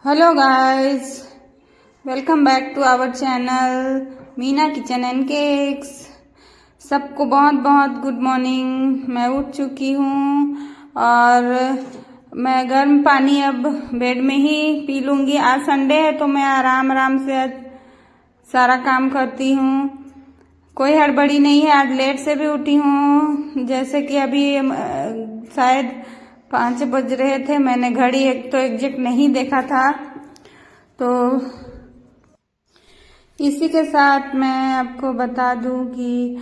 Hello guys, welcome back to our channel Meena kitchen and cakes. सबको बहुत बहुत good morning. मैं उठ चुकी हूँ और मैं गर्म पानी अब बेड में ही पी लूँगी। आज संडे है तो मैं आराम आराम से आज सारा काम करती हूँ, कोई हड़बड़ी नहीं है। आज लेट से भी उठी हूँ, जैसे कि अभी शायद 5 बज रहे थे। मैंने घड़ी एक तो एग्जैक्ट नहीं देखा था। तो इसी के साथ मैं आपको बता दूं कि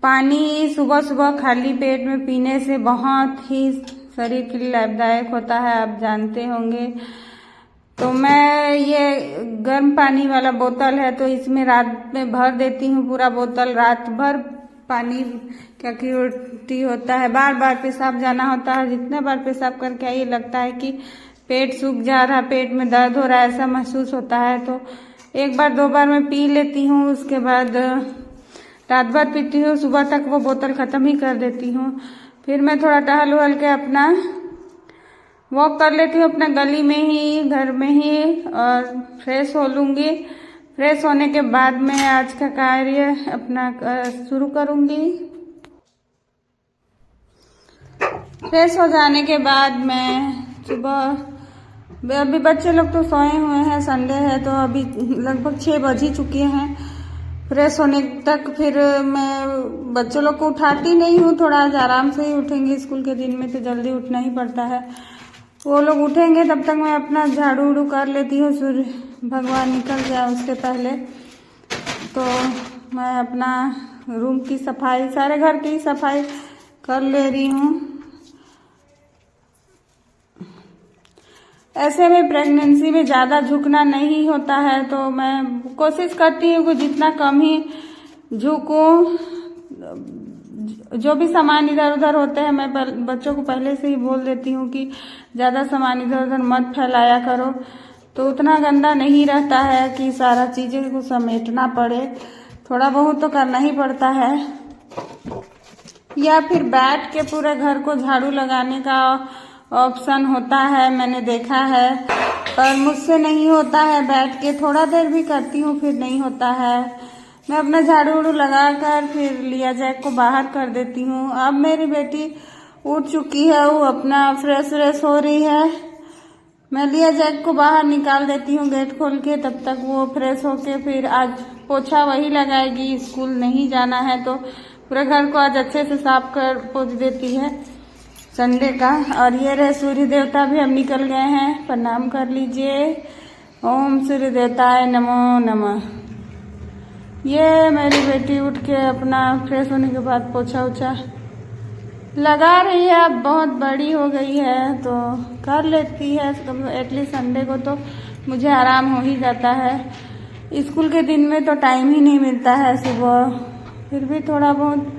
पानी सुबह सुबह खाली पेट में पीने से बहुत ही शरीर के लिए लाभदायक होता है, आप जानते होंगे। तो मैं ये गर्म पानी वाला बोतल है तो इसमें रात में भर देती हूँ पूरा बोतल। रात भर पानी क्योंकि उल्टी होता है, बार बार पेशाब जाना होता है। जितने बार पेशाब करके ये लगता है कि पेट सूख जा रहा है, पेट में दर्द हो रहा है, ऐसा महसूस होता है। तो एक बार 2 बार मैं पी लेती हूँ, उसके बाद रात भर पीती हूँ, सुबह तक वो बोतल ख़त्म ही कर देती हूँ। फिर मैं थोड़ा टहल वहल के अपना वॉक कर लेती हूँ अपना गली में ही, घर में ही, और फ्रेश हो लूँगी। फ्रेश होने के बाद मैं आज का कार्य अपना शुरू करूँगी। फ्रेश हो जाने के बाद मैं सुबह, अभी बच्चे लोग तो सोए हुए हैं, संडे है तो अभी लगभग 6 बज ही चुके हैं। फ्रेश होने तक फिर मैं बच्चों लोग को उठाती नहीं हूँ, थोड़ा आज आराम से ही उठेंगे। स्कूल के दिन में तो जल्दी उठना ही पड़ता है। वो लोग उठेंगे तब तक मैं अपना झाड़ू उड़ू कर लेती हूँ, सूर्य भगवान निकल जाए उसके पहले। तो मैं अपना रूम की सफाई, सारे घर की सफाई कर ले रही हूँ। ऐसे में प्रेगनेंसी में ज़्यादा झुकना नहीं होता है, तो मैं कोशिश करती हूँ कि जितना कम ही झुकूँ। जो भी सामान इधर उधर होते हैं मैं बच्चों को पहले से ही बोल देती हूँ कि ज़्यादा सामान इधर उधर मत फैलाया करो, तो उतना गंदा नहीं रहता है कि सारा चीज़ें को समेटना पड़े। थोड़ा बहुत तो करना ही पड़ता है। या फिर बैठ के पूरे घर को झाड़ू लगाने का ऑप्शन होता है, मैंने देखा है, पर मुझसे नहीं होता है। बैठ के थोड़ा देर भी करती हूँ फिर नहीं होता है। मैं अपना झाड़ू उड़ू लगा कर फिर लिया जैक को बाहर कर देती हूँ। अब मेरी बेटी उठ चुकी है, वो अपना फ्रेश हो रही है। मैं लिया जैक को बाहर निकाल देती हूँ गेट खोल के, तब तक वो फ्रेश होके फिर आज पोछा वही लगाएगी। स्कूल नहीं जाना है तो पूरे घर को आज अच्छे से साफ कर पोंछ देती है संडे का। और ये रहे सूर्य देवता भी अब निकल गए हैं, प्रणाम कर लीजिए। ओम सूर्य देवताय नमो नमः। ये मेरी बेटी उठ के अपना फ्रेश होने के बाद पोछा उछा लगा रही है। अब बहुत बड़ी हो गई है तो कर लेती है, एटलीस्ट संडे को तो मुझे आराम हो ही जाता है। स्कूल के दिन में तो टाइम ही नहीं मिलता है सुबह। फिर भी थोड़ा बहुत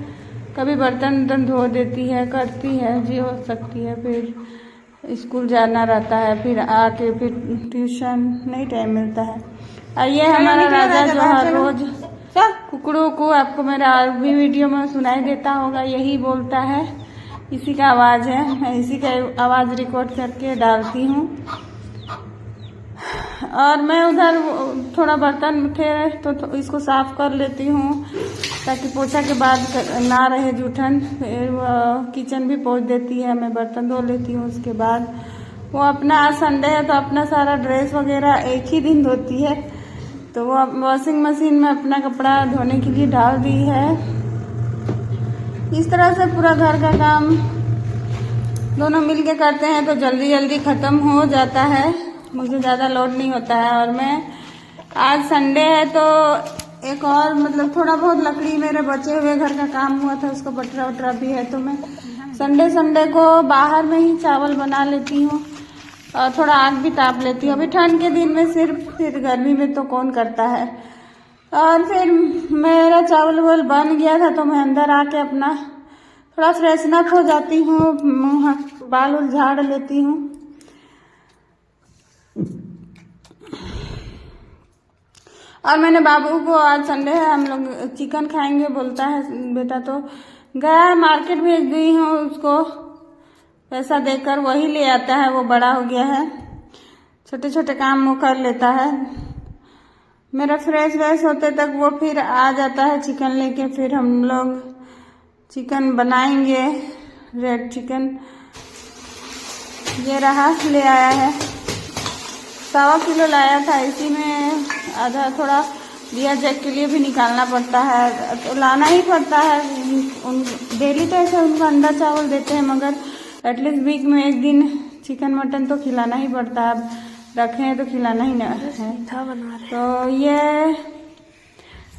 कभी बर्तन वर्तन धो देती है, करती है जी हो सकती है। फिर स्कूल जाना रहता है, फिर आके फिर ट्यूशन, नहीं टाइम मिलता है। और ये हमारा राजा जो हर रोज कुकड़ों को, आपको मेरा भी वीडियो में सुनाई देता होगा, यही बोलता है। इसी का आवाज़ है, मैं इसी का आवाज़ रिकॉर्ड करके डालती हूँ। और मैं उधर थोड़ा बर्तन थे तो इसको साफ कर लेती हूँ ताकि पोछा के बाद ना रहे जूठन। फिर किचन भी पोंछ देती है, मैं बर्तन धो लेती हूँ। उसके बाद वो अपना, आज संडे है तो अपना सारा ड्रेस वगैरह एक ही दिन धोती है, तो वो वॉशिंग मशीन में अपना कपड़ा धोने के लिए डाल दी है। इस तरह से पूरा घर का काम दोनों मिलके करते हैं तो जल्दी जल्दी ख़त्म हो जाता है, मुझे ज़्यादा लोड नहीं होता है। और मैं आज संडे है तो एक और मतलब थोड़ा बहुत लकड़ी मेरे बचे हुए घर का काम हुआ था, उसको बटरा वटरा भी है, तो मैं संडे को बाहर में ही चावल बना लेती हूँ और थोड़ा आग भी ताप लेती हूँ। अभी ठंड के दिन में सिर्फ, फिर गर्मी में तो कौन करता है। और फिर मेरा चावल वावल बन गया था तो मैं अंदर आके अपना थोड़ा फ्रेशनअप हो जाती हूँ, मुँह बाल उल झाड़ लेती हूँ। और मैंने बाबू को, आज संडे है हम लोग चिकन खाएंगे बोलता है बेटा, तो गया मार्केट भेज दी हूँ उसको, पैसा देकर वही ले आता है, वो बड़ा हो गया है। छोटे छोटे काम वो कर लेता है। मेरा फ्रेश व्रेश होते तक वो फिर आ जाता है चिकन लेके, फिर हम लोग चिकन बनाएंगे। रेड चिकन ये रहा, ले आया है, 1.25 किलो लाया था। इसी में आधा थोड़ा दिया जैक के लिए भी निकालना पड़ता है, तो लाना ही पड़ता है। उन डेली तो ऐसे उनको अंडा चावल देते हैं, मगर एटलीस्ट वीक में एक दिन चिकन मटन तो खिलाना ही पड़ता है। अब रखे हैं तो खिलाना ही ना है। तो ये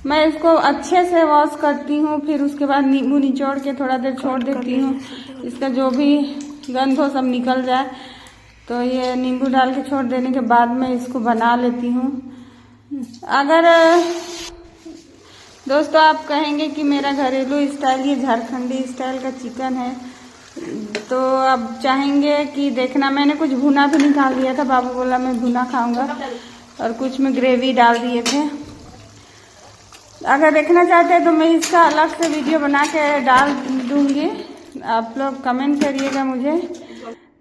मैं इसको अच्छे से वॉश करती हूँ, फिर उसके बाद नींबू निचोड़ के थोड़ा देर छोड़ देती हूँ, इसका जो भी गंध हो सब निकल जाए। तो ये नींबू डाल के छोड़ देने के बाद मैं इसको बना लेती हूँ। अगर दोस्तों आप कहेंगे कि मेरा घरेलू स्टाइल ये झारखंडी स्टाइल का चिकन है, तो अब चाहेंगे कि देखना, मैंने कुछ भुना भी निकाल दिया था, बाबू बोला मैं भुना खाऊंगा, और कुछ में ग्रेवी डाल दिए थे। अगर देखना चाहते हैं तो मैं इसका अलग से वीडियो बना के डाल दूंगी, आप लोग कमेंट करिएगा मुझे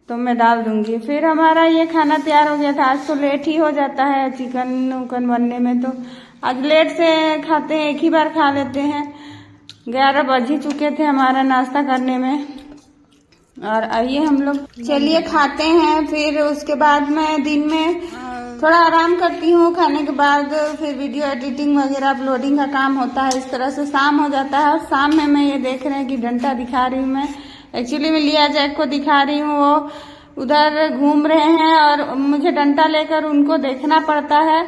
तो मैं डाल दूंगी। फिर हमारा ये खाना तैयार हो गया था। आज तो लेट ही हो जाता है चिकन उकन बनने में, तो आज लेट से खाते हैं, एक ही बार खा लेते हैं। 11 बज ही चुके थे हमारा नाश्ता करने में। और आइए हम लोग चलिए खाते हैं। फिर उसके बाद मैं दिन में थोड़ा आराम करती हूँ, खाने के बाद फिर वीडियो एडिटिंग वगैरह अपलोडिंग का काम होता है। इस तरह से शाम हो जाता है। और शाम में मैं ये देख रहे हैं कि डंडा दिखा रही हूँ मैं, एक्चुअली मैं लिया जैक को दिखा रही हूँ, वो उधर घूम रहे हैं और मुझे डंडा लेकर उनको देखना पड़ता है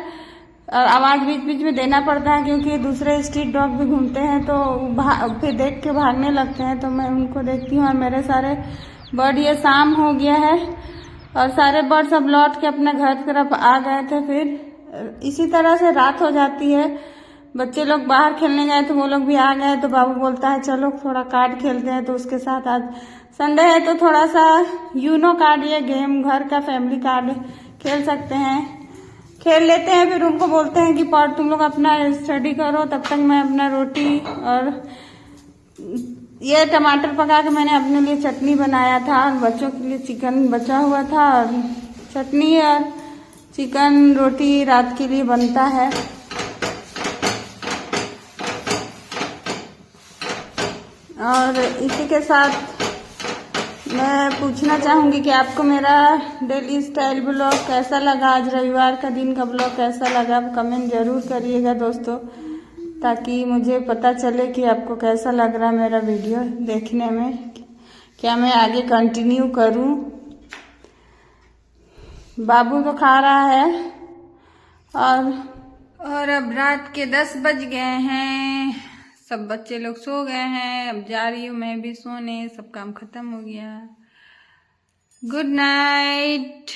और आवाज बीच बीच में देना पड़ता है, क्योंकि दूसरे स्ट्रीट डॉग भी घूमते हैं तो फिर देख के भागने लगते हैं, तो मैं उनको देखती हूँ। और मेरे सारे बर्ड, ये शाम हो गया है और सारे बर्ड सब लौट के अपने घर की तरफ आ गए थे। फिर इसी तरह से रात हो जाती है। बच्चे लोग बाहर खेलने गए तो वो लोग भी आ गए, तो बाबू बोलता है चलो थोड़ा कार्ड खेलते हैं, तो उसके साथ आज संडे है तो थोड़ा सा यूनो कार्ड, ये गेम घर का फैमिली कार्ड खेल सकते हैं, खेल लेते हैं। फिर उनको बोलते हैं कि पढ़, तुम लोग अपना स्टडी करो, तब तक मैं अपना रोटी और ये टमाटर पका के मैंने अपने लिए चटनी बनाया था, और बच्चों के लिए चिकन बचा हुआ था, और चटनी और चिकन रोटी रात के लिए बनता है। और इसी के साथ मैं पूछना चाहूँगी कि आपको मेरा डेली स्टाइल ब्लॉग कैसा लगा, आज रविवार का दिन का ब्लॉग कैसा लगा, आप कमेंट जरूर करिएगा दोस्तों, ताकि मुझे पता चले कि आपको कैसा लग रहा है मेरा वीडियो देखने में, क्या मैं आगे कंटिन्यू करूं। बाबू तो खा रहा है और अब रात के 10 बज गए हैं, सब बच्चे लोग सो गए हैं, अब जा रही हूँ मैं भी सोने, सब काम खत्म हो गया। Good night.